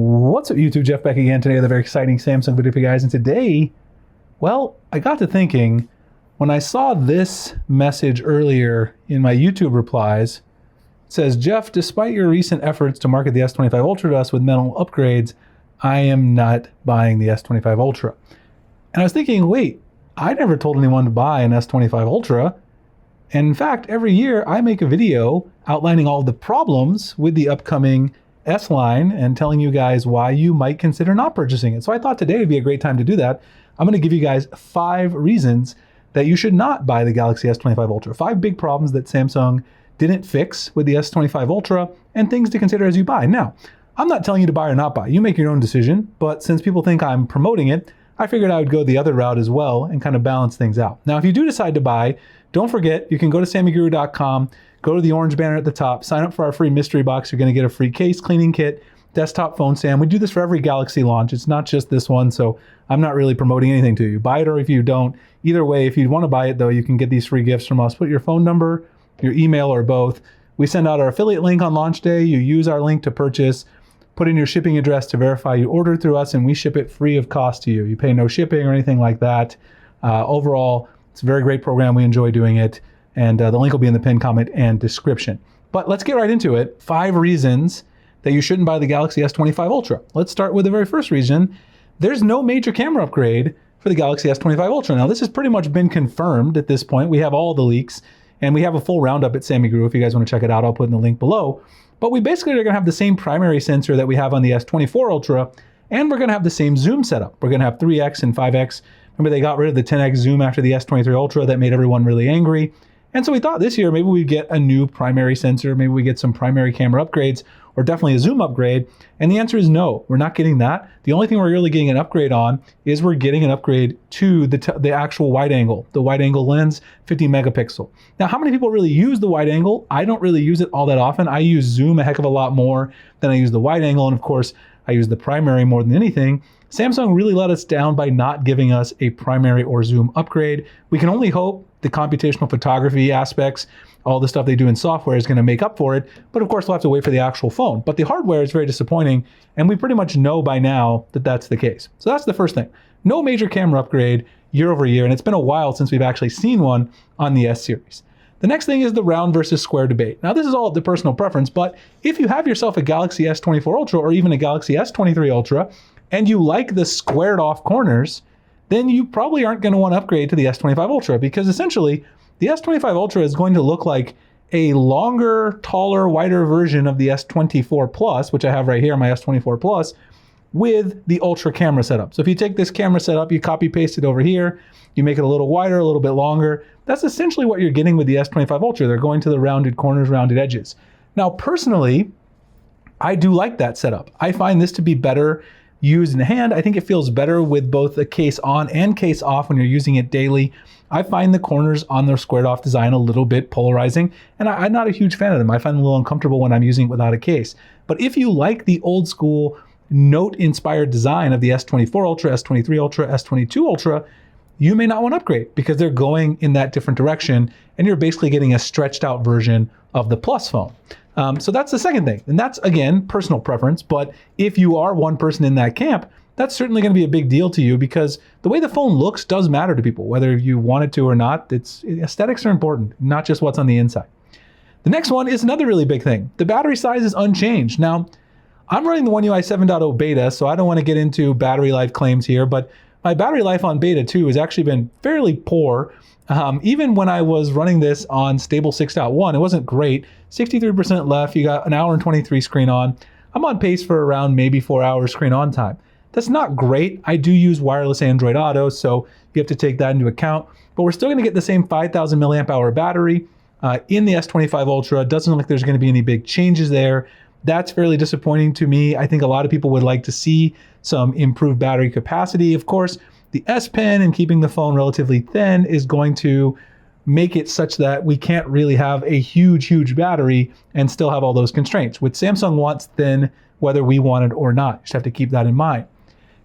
What's up YouTube, Jeff back again today with a very exciting Samsung video for you guys. And today, well, I got to thinking, when I saw this message earlier in my YouTube replies, it says, Jeff, despite your recent efforts to market the S25 Ultra to us with minimal upgrades, I am not buying the S25 Ultra. And I was thinking, wait, I never told anyone to buy an S25 Ultra. And in fact, every year I make a video outlining all the problems with the upcoming S line and telling you guys why you might consider not purchasing it. So I thought today would be a great time to do that. I'm going to give you guys 5 reasons that you should not buy the Galaxy S25 Ultra. 5 big problems that Samsung didn't fix with the S25 Ultra and things to consider as you buy. Now, I'm not telling you to buy or not buy. You make your own decision, but since people think I'm promoting it, I figured I would go the other route as well and kind of balance things out. Now, if you do decide to buy, don't forget, you can go to sammyguru.com, go to the orange banner at the top, sign up for our free mystery box. You're going to get a free case, cleaning kit, desktop phone stand. We do this for every Galaxy launch. It's not just this one, so I'm not really promoting anything to you. Buy it or if you don't. Either way, if you want to buy it though, you can get these free gifts from us. Put your phone number, your email, or both. We send out our affiliate link on launch day. You use our link to purchase. Put in your shipping address to verify you ordered through us, and we ship it free of cost to you. You pay no shipping or anything like that. Overall, it's a very great program. We enjoy doing it. And the link will be in the pinned comment and description. But let's get right into it. 5 reasons that you shouldn't buy the Galaxy S25 Ultra. Let's start with the very first reason. There's no major camera upgrade for the Galaxy S25 Ultra. Now, this has pretty much been confirmed at this point. We have all the leaks, and we have a full roundup at Sammy Guru. If you guys want to check it out, I'll put in the link below. But we basically are going to have the same primary sensor that we have on the S24 Ultra, and we're going to have the same zoom setup. We're going to have 3x and 5x. Remember, they got rid of the 10x zoom after the S23 Ultra. That made everyone really angry. And so we thought this year maybe we'd get a new primary sensor, maybe we get some primary camera upgrades, or definitely a zoom upgrade. And the answer is no, we're not getting that. The only thing we're really getting an upgrade on is we're getting an upgrade to the actual wide angle, the wide angle lens, 50 megapixel. Now, how many people really use the wide angle? I don't really use it all that often. I use zoom a heck of a lot more than I use the wide angle. And of course, I use the primary more than anything. Samsung really let us down by not giving us a primary or zoom upgrade. We can only hope the computational photography aspects, all the stuff they do in software is going to make up for it. But of course, we'll have to wait for the actual phone. But the hardware is very disappointing, and we pretty much know by now that that's the case. So that's the first thing. No major camera upgrade year over year, and it's been a while since we've actually seen one on the S series. The next thing is the round versus square debate. Now, this is all up to personal preference, but if you have yourself a Galaxy S24 Ultra or even a Galaxy S23 Ultra, and you like the squared off corners, then you probably aren't going to want to upgrade to the S25 Ultra, because essentially the S25 Ultra is going to look like a longer, taller, wider version of the S24 Plus, which I have right here, my S24 Plus, with the Ultra camera setup. So if you take this camera setup, you copy paste it over here, you make it a little wider, a little bit longer. That's essentially what you're getting with the S25 Ultra. They're going to the rounded corners, rounded edges. Now, personally, I do like that setup. I find this to be better used in the hand. I think it feels better with both the case on and case off when you're using it daily. I find the corners on their squared off design a little bit polarizing, and I'm not a huge fan of them. I find them a little uncomfortable when I'm using it without a case. But if you like the old school note-inspired design of the S24 Ultra, S23 Ultra, S22 Ultra, you may not want to upgrade because they're going in that different direction, and you're basically getting a stretched out version of the Plus phone. So that's the second thing. And that's, again, personal preference. But if you are one person in that camp, that's certainly going to be a big deal to you, because the way the phone looks does matter to people, whether you want it to or not. Aesthetics are important, not just what's on the inside. The next one is another really big thing. The battery size is unchanged. Now, I'm running the One UI 7.0 beta, so I don't want to get into battery life claims here, but my battery life on beta 2 has actually been fairly poor. Even when I was running this on stable 6.1, it wasn't great. 63% left, you got an hour and 23 screen on. I'm on pace for around maybe 4 hours screen on time. That's not great. I do use wireless Android Auto, so you have to take that into account. But we're still going to get the same 5,000 milliamp hour battery in the S25 Ultra. It doesn't look like there's going to be any big changes there. That's fairly disappointing to me. I think a lot of people would like to see some improved battery capacity. Of course, the S Pen and keeping the phone relatively thin is going to make it such that we can't really have a huge battery and still have all those constraints, which Samsung wants thin whether we want it or not. You just have to keep that in mind.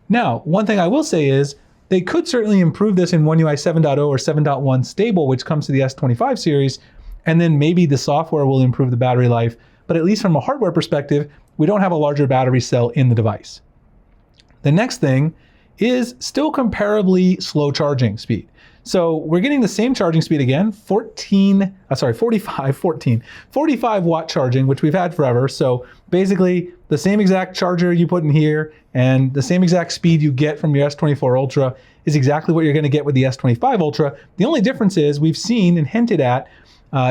Now, one thing I will say is they could certainly improve this in One UI 7.0 or 7.1 stable, which comes to the S25 series, and then maybe the software will improve the battery life. But at least from a hardware perspective, we don't have a larger battery cell in the device. The next thing is still comparably slow charging speed. So we're getting the same charging speed again, 45 watt charging, which we've had forever. So basically the same exact charger you put in here and the same exact speed you get from your S24 Ultra is exactly what you're going to get with the S25 Ultra. The only difference is we've seen and hinted at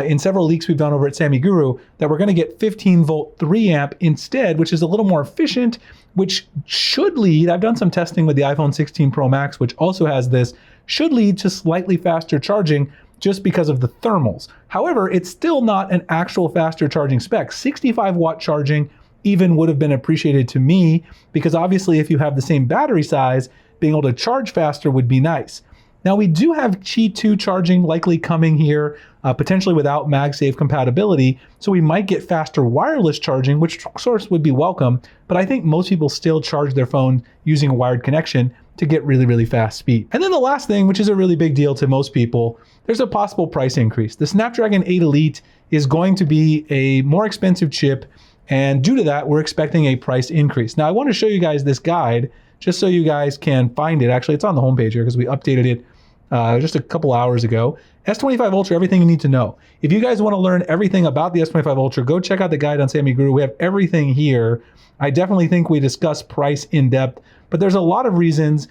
in several leaks we've done over at Sammy Guru that we're going to get 15 volt 3 amp instead, which is a little more efficient, which should lead, I've done some testing with the iPhone 16 Pro Max, which also has this, should lead to slightly faster charging just because of the thermals. However, it's still not an actual faster charging spec. 65 watt charging even would have been appreciated to me, because obviously if you have the same battery size, being able to charge faster would be nice. Now we do have Qi 2 charging likely coming here, potentially without MagSafe compatibility, so we might get faster wireless charging, which of course would be welcome, but I think most people still charge their phone using a wired connection to get really, really fast speed. And then the last thing, which is a really big deal to most people, there's a possible price increase. The Snapdragon 8 Elite is going to be a more expensive chip, and due to that, we're expecting a price increase. Now I want to show you guys this guide, just so you guys can find it. Actually, it's on the homepage here because we updated it just a couple hours ago. S25 Ultra, everything you need to know. If you guys want to learn everything about the S25 Ultra, go check out the guide on Sammy Guru. We have everything here. I definitely think we discuss price in depth, but there's a lot of reasons,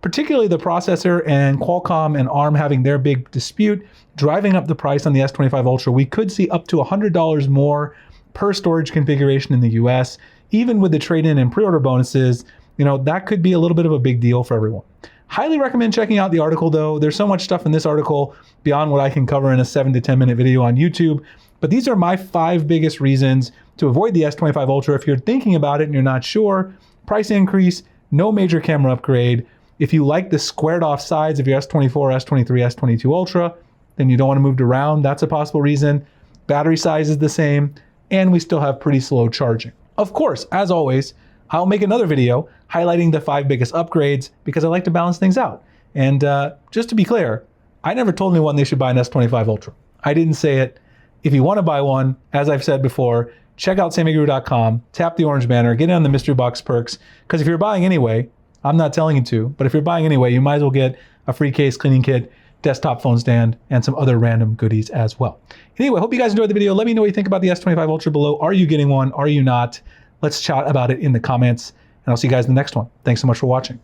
particularly the processor and Qualcomm and ARM having their big dispute, driving up the price on the S25 Ultra. We could see up to $100 more per storage configuration in the US. Even with the trade-in and pre-order bonuses, you know, that could be a little bit of a big deal for everyone. Highly recommend checking out the article though. There's so much stuff in this article beyond what I can cover in a 7 to 10 minute video on YouTube. But these are my 5 biggest reasons to avoid the S25 Ultra. If you're thinking about it and you're not sure, price increase, no major camera upgrade. If you like the squared off sides of your S24, S23, S22 Ultra, then you don't want to move it around. That's a possible reason. Battery size is the same, and we still have pretty slow charging. Of course, as always, I'll make another video highlighting the 5 biggest upgrades because I like to balance things out. And just to be clear, I never told anyone they should buy an S25 Ultra. I didn't say it. If you want to buy one, as I've said before, check out sammyguru.com, tap the orange banner, get in on the mystery box perks, because if you're buying anyway, I'm not telling you to, but if you're buying anyway, you might as well get a free case cleaning kit, desktop phone stand, and some other random goodies as well. Anyway, hope you guys enjoyed the video. Let me know what you think about the S25 Ultra below. Are you getting one? Are you not? Let's chat about it in the comments, and I'll see you guys in the next one. Thanks so much for watching.